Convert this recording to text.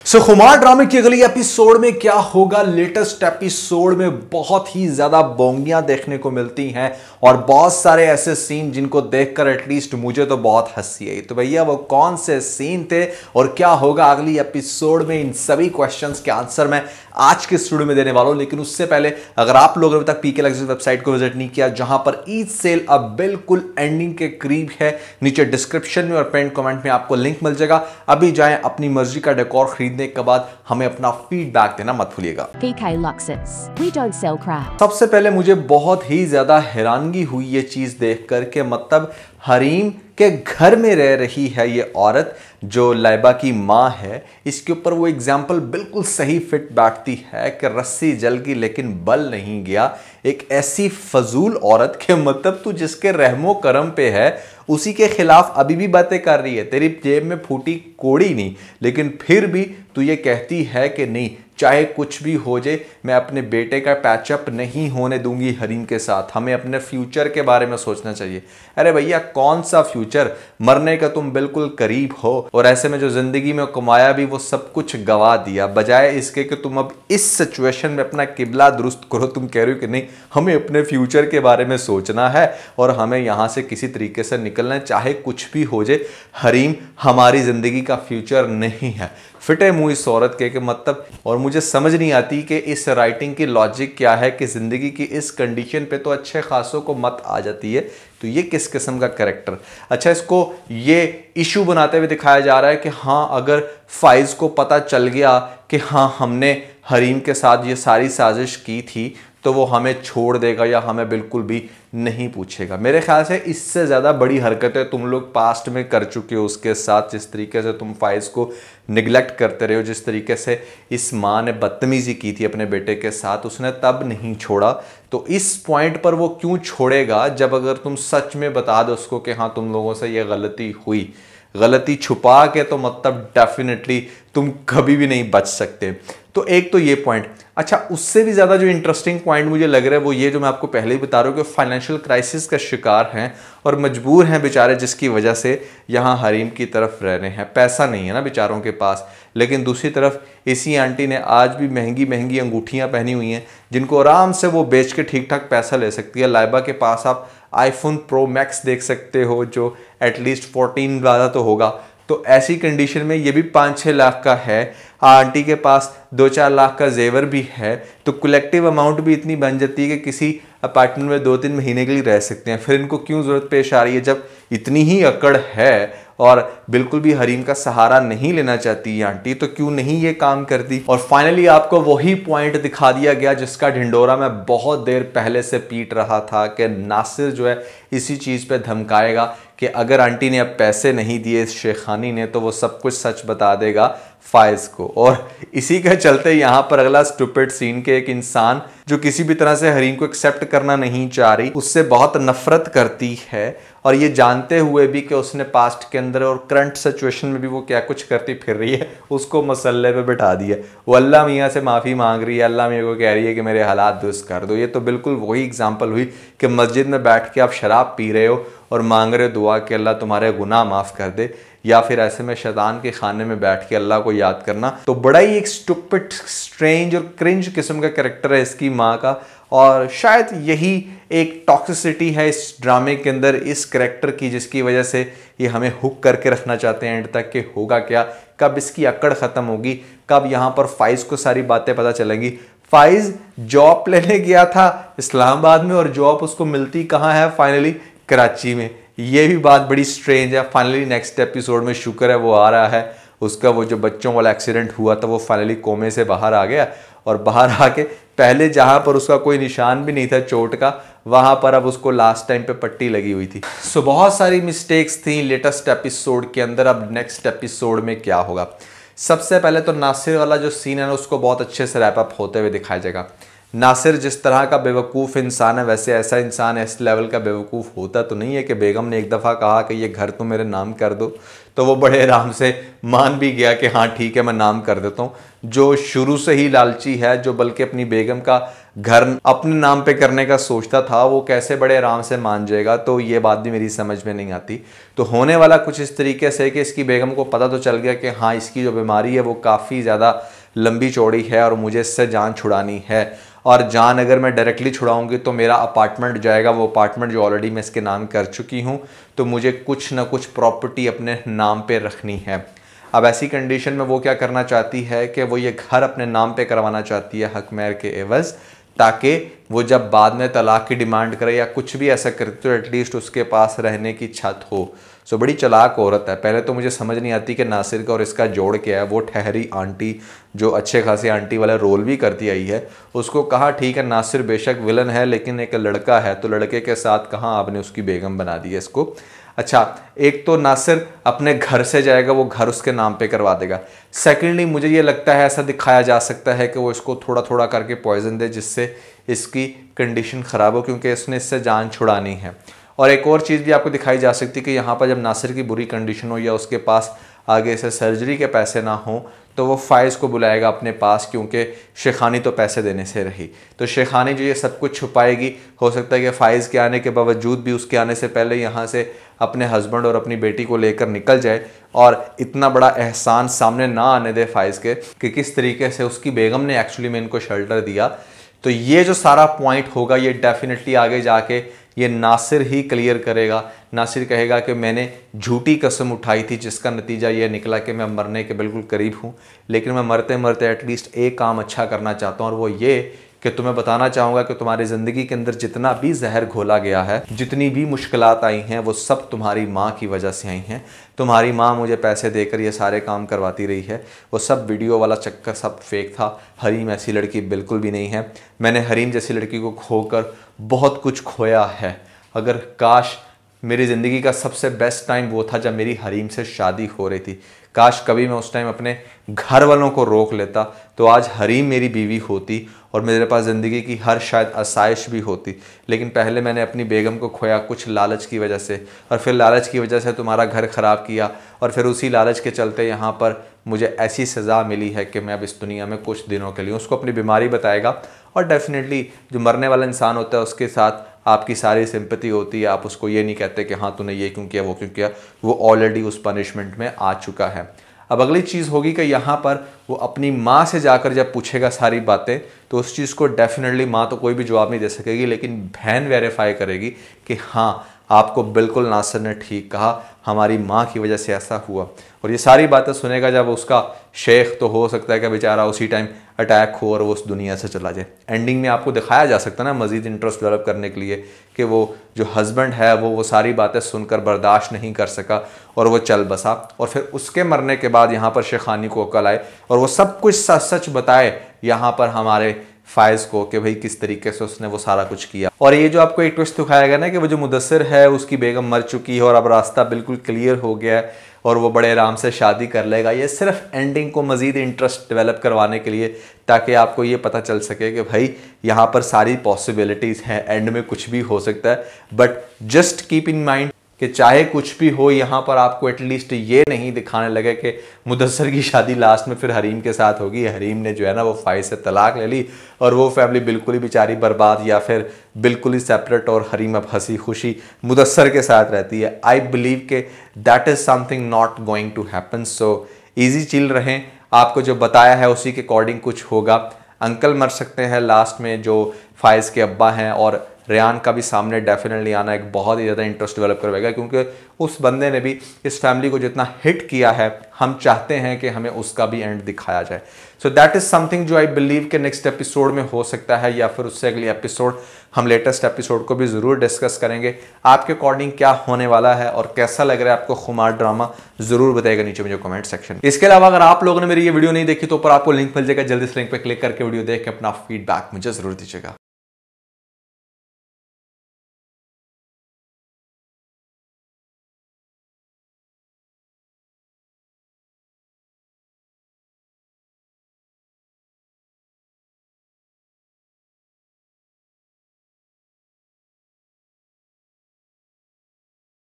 खुमार ड्रामे की अगली एपिसोड में क्या होगा। लेटेस्ट एपिसोड में बहुत ही ज्यादा बोंगियां देखने को मिलती हैं और बहुत सारे ऐसे सीन जिनको देखकर एटलीस्ट मुझे तो बहुत हंसी आई। तो भैया वो कौन से सीन थे और क्या होगा अगली एपिसोड में, इन सभी क्वेश्चंस के आंसर मैं आज के स्टूडियो में देने वाला हूं। लेकिन उससे पहले अगर आप लोग अभी तक पीके लग्जरी वेबसाइट को विजिट नहीं किया, जहां पर ईद सेल अब बिल्कुल एंडिंग के करीब है, नीचे डिस्क्रिप्शन में और पेंट कमेंट में आपको लिंक मिल जाएगा। अभी जाएं, अपनी मर्जी का डेकोर खरीदने के बाद हमें अपना फीडबैक देना मत भूलिएगा। PK Luxus, we don't sell crap। सबसे पहले मुझे बहुत ही ज्यादा हैरानगी हुई ये चीज देखकर के मतलब हरीम के घर में रह रही है ये औरत जो लाइबा की माँ है। इसके ऊपर वो एग्जाम्पल बिल्कुल सही फिट बैठती है कि रस्सी जल गई लेकिन बल नहीं गया। एक ऐसी फजूल औरत के मतलब तू जिसके रहमो करम पे है उसी के खिलाफ अभी भी बातें कर रही है। तेरी जेब में फूटी कोड़ी नहीं, लेकिन फिर भी तू ये कहती है कि नहीं, चाहे कुछ भी हो जाए मैं अपने बेटे का पैचअप नहीं होने दूंगी हरीम के साथ। हमें अपने फ्यूचर के बारे में सोचना चाहिए। अरे भैया कौन सा फ्यूचर, मरने का तुम बिल्कुल करीब हो और ऐसे में जो जिंदगी में कमाया भी वो सब कुछ गवा दिया। बजाय इसके कि तुम अब इस सिचुएशन में अपना किबला दुरुस्त करो, तुम कह रहे हो कि नहीं हमें अपने फ्यूचर के बारे में सोचना है और हमें यहां से किसी तरीके से निकलना है, चाहे कुछ भी हो जाए। हरीम हमारी जिंदगी का फ्यूचर नहीं है। फिटे मुंह इस औरत के मतलब, और मुझे समझ नहीं आती कि इस राइटिंग की लॉजिक क्या है कि जिंदगी की इस कंडीशन पे तो अच्छे खासों को मत आ जाती है। तो ये किस किस्म का कैरेक्टर। अच्छा, इसको ये इशू बनाते हुए दिखाया जा रहा है कि हाँ अगर फाइज को पता चल गया कि हाँ हमने हरीम के साथ ये सारी साजिश की थी तो वो हमें छोड़ देगा या हमें बिल्कुल भी नहीं पूछेगा। मेरे ख्याल से इससे ज़्यादा बड़ी हरकतें तुम लोग पास्ट में कर चुके हो उसके साथ। जिस तरीके से तुम फाइज को निगलेक्ट करते रहे हो, जिस तरीके से इस माँ ने बदतमीजी की थी अपने बेटे के साथ, उसने तब नहीं छोड़ा। तो इस पॉइंट पर वो क्यों छोड़ेगा जब अगर तुम सच में बता दो उसको कि हाँ तुम लोगों से ये गलती हुई। गलती छुपा के तो मतलब डेफिनेटली तुम कभी भी नहीं बच सकते। तो एक तो ये पॉइंट। अच्छा, उससे भी ज़्यादा जो इंटरेस्टिंग पॉइंट मुझे लग रहा है वो ये जो मैं आपको पहले ही बता रहा हूँ कि फाइनेंशियल क्राइसिस का शिकार हैं और मजबूर हैं बेचारे, जिसकी वजह से यहाँ हरीम की तरफ रह रहे हैं। पैसा नहीं है ना बेचारों के पास, लेकिन दूसरी तरफ इसी आंटी ने आज भी महंगी महंगी अंगूठियाँ पहनी हुई हैं जिनको आराम से वो बेच के ठीक ठाक पैसा ले सकती है। लाइबा के पास आप आईफोन प्रो मैक्स देख सकते हो जो एटलीस्ट 14 वाला तो होगा। तो ऐसी कंडीशन में ये भी 5-6 लाख का है। आंटी के पास 2-4 लाख का जेवर भी है। तो कलेक्टिव अमाउंट भी इतनी बन जाती है कि किसी अपार्टमेंट में 2-3 महीने के लिए रह सकते हैं। फिर इनको क्यों ज़रूरत पेश आ रही है जब इतनी ही अकड़ है और बिल्कुल भी हरीम का सहारा नहीं लेना चाहती ये आंटी, तो क्यों नहीं ये काम करती। और फाइनली आपको वही पॉइंट दिखा दिया गया जिसका ढिंडोरा मैं बहुत देर पहले से पीट रहा था कि नासिर जो है इसी चीज़ पे धमकाएगा कि अगर आंटी ने अब पैसे नहीं दिए शेखानी ने तो वो सब कुछ सच बता देगा फाइज को। और इसी के चलते यहाँ पर अगला स्टूपिड सीन के एक इंसान जो किसी भी तरह से हरीम को एक्सेप्ट करना नहीं चाह रही, उससे बहुत नफरत करती है और ये जानते हुए भी कि उसने पास्ट के अंदर और करंट सिचुएशन में भी वो क्या कुछ करती फिर रही है, उसको मसल्ले पे बिठा दिया। वो अल्लाह मियाँ से माफ़ी मांग रही है, अल्लाह मियाँ को कह रही है कि मेरे हालात दुरुस्त कर दो। ये तो बिल्कुल वही एग्जाम्पल हुई कि मस्जिद में बैठ के आप शराब पी रहे हो और मांग रहे दुआ कि अल्लाह तुम्हारे गुनाह माफ़ कर दे, या फिर ऐसे में शैतान के खाने में बैठ के अल्लाह को याद करना। तो बड़ा ही एक स्टूपिड, स्ट्रेंज और क्रिंज किस्म का कैरेक्टर है इसकी माँ का। और शायद यही एक टॉक्सिसिटी है इस ड्रामे के अंदर इस कैरेक्टर की, जिसकी वजह से ये हमें हुक करके रखना चाहते हैं एंड तक कि होगा क्या, कब इसकी अकड़ ख़त्म होगी, कब यहाँ पर फाइज को सारी बातें पता चलेंगी। फाइज जॉब लेने गया था इस्लामाबाद में और जॉब उसको मिलती कहाँ है, फाइनली कराची में। ये भी बात बड़ी स्ट्रेंज है। फाइनली नेक्स्ट एपिसोड में शुक्र है वो आ रहा है। उसका वो जो बच्चों वाला एक्सीडेंट हुआ था वो फाइनली कोमे से बाहर आ गया और बाहर आके पहले जहाँ पर उसका कोई निशान भी नहीं था चोट का, वहाँ पर अब उसको लास्ट टाइम पे पट्टी लगी हुई थी। सो बहुत सारी मिस्टेक्स थी लेटेस्ट एपिसोड के अंदर। अब नेक्स्ट एपिसोड में क्या होगा। सबसे पहले तो नासिर वाला जो सीन है ना उसको बहुत अच्छे से रैप अप होते हुए दिखाया जाएगा। नासिर जिस तरह का बेवकूफ़ इंसान है, वैसे ऐसा इंसान इस लेवल का बेवकूफ़ होता तो नहीं है कि बेगम ने एक दफ़ा कहा कि ये घर तो मेरे नाम कर दो, तो वो बड़े आराम से मान भी गया कि हाँ ठीक है मैं नाम कर देता हूँ। जो शुरू से ही लालची है, जो बल्कि अपनी बेगम का घर अपने नाम पे करने का सोचता था, वो कैसे बड़े आराम से मान जाएगा? तो ये बात भी मेरी समझ में नहीं आती। तो होने वाला कुछ इस तरीके से कि इसकी बेगम को पता तो चल गया कि हाँ इसकी जो बीमारी है वो काफ़ी ज़्यादा लंबी चौड़ी है और मुझे इससे जान छुड़ानी है, और जान अगर मैं डायरेक्टली छुड़ाऊंगी तो मेरा अपार्टमेंट जाएगा, वो अपार्टमेंट जो ऑलरेडी मैं इसके नाम कर चुकी हूँ, तो मुझे कुछ ना कुछ प्रॉपर्टी अपने नाम पे रखनी है। अब ऐसी कंडीशन में वो क्या करना चाहती है कि वो ये घर अपने नाम पे करवाना चाहती है हक महर के एवज़, ताकि वो जब बाद में तलाक की डिमांड करे या कुछ भी ऐसा करे तो एटलीस्ट उसके पास रहने की छत हो। सो बड़ी चालाक औरत है। पहले तो मुझे समझ नहीं आती कि नासिर का और इसका जोड़ क्या है। वो ठहरी आंटी जो अच्छे खासे आंटी वाला रोल भी करती आई है, उसको कहा ठीक है नासिर बेशक विलन है लेकिन एक लड़का है, तो लड़के के साथ कहाँ आपने उसकी बेगम बना दी है इसको। अच्छा, एक तो नासिर अपने घर से जाएगा, वो घर उसके नाम पे करवा देगा। सेकेंडली मुझे ये लगता है ऐसा दिखाया जा सकता है कि वो इसको थोड़ा थोड़ा करके पॉइजन दे जिससे इसकी कंडीशन ख़राब हो, क्योंकि इसने इससे जान छुड़ानी है। और एक और चीज़ भी आपको दिखाई जा सकती है कि यहाँ पर जब नासिर की बुरी कंडीशन हो या उसके पास आगे से सर्जरी के पैसे ना हो, तो वो फाइज़ को बुलाएगा अपने पास, क्योंकि शेखानी तो पैसे देने से रही। तो शेखानी जो ये सब कुछ छुपाएगी, हो सकता है कि फ़ाइज़ के आने के बावजूद भी उसके आने से पहले यहाँ से अपने हस्बैंड और अपनी बेटी को लेकर निकल जाए और इतना बड़ा एहसान सामने ना आने दे फ़ाइज़ के कि किस तरीके से उसकी बेगम ने एक्चुअली में इनको शेल्टर दिया। तो ये जो सारा पॉइंट होगा ये डेफिनेटली आगे जाके ये नासिर ही क्लियर करेगा। नासिर कहेगा कि मैंने झूठी कसम उठाई थी जिसका नतीजा ये निकला कि मैं मरने के बिल्कुल करीब हूँ, लेकिन मैं मरते मरते एटलीस्ट एक काम अच्छा करना चाहता हूँ, और वो ये कि तुम्हें बताना चाहूँगा कि तुम्हारी ज़िंदगी के अंदर जितना भी जहर घोला गया है, जितनी भी मुश्किलात आई हैं, वो सब तुम्हारी माँ की वजह से आई हैं। तुम्हारी माँ मुझे पैसे देकर ये सारे काम करवाती रही है, वो सब वीडियो वाला चक्कर सब फेक था। हरीम ऐसी लड़की बिल्कुल भी नहीं है। मैंने हरीम जैसी लड़की को खोकर बहुत कुछ खोया है। अगर काश मेरी ज़िंदगी का सबसे बेस्ट टाइम वो था जब मेरी हरीम से शादी हो रही थी, काश कभी मैं उस टाइम अपने घर वालों को रोक लेता तो आज हरीम मेरी बीवी होती और मेरे पास ज़िंदगी की हर शायद आसाइश भी होती। लेकिन पहले मैंने अपनी बेगम को खोया कुछ लालच की वजह से, और फिर लालच की वजह से तुम्हारा घर ख़राब किया, और फिर उसी लालच के चलते यहाँ पर मुझे ऐसी सज़ा मिली है कि मैं अब इस दुनिया में कुछ दिनों के लिए उसको अपनी बीमारी बताएगा। और डेफिनेटली जो मरने वाला इंसान होता है उसके साथ आपकी सारी सिंपैथी होती है। आप उसको ये नहीं कहते कि हाँ तूने ये क्यों किया वो क्यों किया, वो ऑलरेडी उस पनिशमेंट में आ चुका है। अब अगली चीज़ होगी कि यहाँ पर वो अपनी माँ से जाकर जब पूछेगा सारी बातें, तो उस चीज़ को डेफिनेटली माँ तो कोई भी जवाब नहीं दे सकेगी, लेकिन बहन वेरीफाई करेगी कि हाँ आपको बिल्कुल नासिर ने ठीक कहा, हमारी माँ की वजह से ऐसा हुआ। और ये सारी बातें सुनेगा जब उसका शेख, तो हो सकता है कि बेचारा उसी टाइम अटैक हो और वो उस दुनिया से चला जाए। एंडिंग में आपको दिखाया जा सकता है ना मज़ीद इंटरेस्ट डेवलप करने के लिए कि वो जो हस्बैंड है वो सारी बातें सुनकर बर्दाश्त नहीं कर सका और वो चल बसा, और फिर उसके मरने के बाद यहाँ पर शेखानी को अकल आए और वो सब कुछ सच सच बताए यहाँ पर हमारे फ़ाइज़ को कि भाई किस तरीके से उसने वो सारा कुछ किया। और ये जो आपको एक ट्विस्ट दिखाया गया ना कि वो जो मुदस्सिर है उसकी बेगम मर चुकी है और अब रास्ता बिल्कुल क्लियर हो गया है और वो बड़े आराम से शादी कर लेगा, ये सिर्फ एंडिंग को मज़ीद इंटरेस्ट डेवलप करवाने के लिए, ताकि आपको ये पता चल सके कि भाई यहाँ पर सारी पॉसिबिलिटीज़ हैं, एंड में कुछ भी हो सकता है। But just keep in mind कि चाहे कुछ भी हो, यहाँ पर आपको एटलीस्ट ये नहीं दिखाने लगे कि मुदस्सिर की शादी लास्ट में फिर हरीम के साथ होगी। हरीम ने जो है ना वो फ़ाइज़ से तलाक ले ली और वो फैमिली बिल्कुल ही बेचारी बर्बाद या फिर बिल्कुल ही सेपरेट, और हरीम अब हंसी खुशी मुदस्सिर के साथ रहती है। आई बिलीव के that is something not going to happen. So easy chill रहें, आपको जो बताया है उसी के अकॉर्डिंग कुछ होगा। अंकल मर सकते हैं लास्ट में जो फ़ाइज़ के अब्बा हैं, और रेहान का भी सामने डेफिनेटली आना एक बहुत ही ज़्यादा इंटरेस्ट डेवलप करवाएगा, क्योंकि उस बंदे ने भी इस फैमिली को जितना हिट किया है, हम चाहते हैं कि हमें उसका भी एंड दिखाया जाए। सो दैट इज़ समथिंग जो आई बिलीव के नेक्स्ट एपिसोड में हो सकता है, या फिर उससे अगले एपिसोड हम लेटेस्ट एपिसोड को भी ज़रूर डिस्कस करेंगे। आपके अकॉर्डिंग क्या होने वाला है और कैसा लग रहा है आपको खुमार ड्रामा, ज़रूर बताइएगा नीचे मुझे कमेंट सेक्शन। इसके अलावा अगर आप लोगों ने मेरी ये वीडियो नहीं देखी तो ऊपर आपको लिंक मिल जाएगा, जल्दी से लिंक पर क्लिक करके वीडियो देख के अपना फीडबैक मुझे ज़रूर दीजिएगा।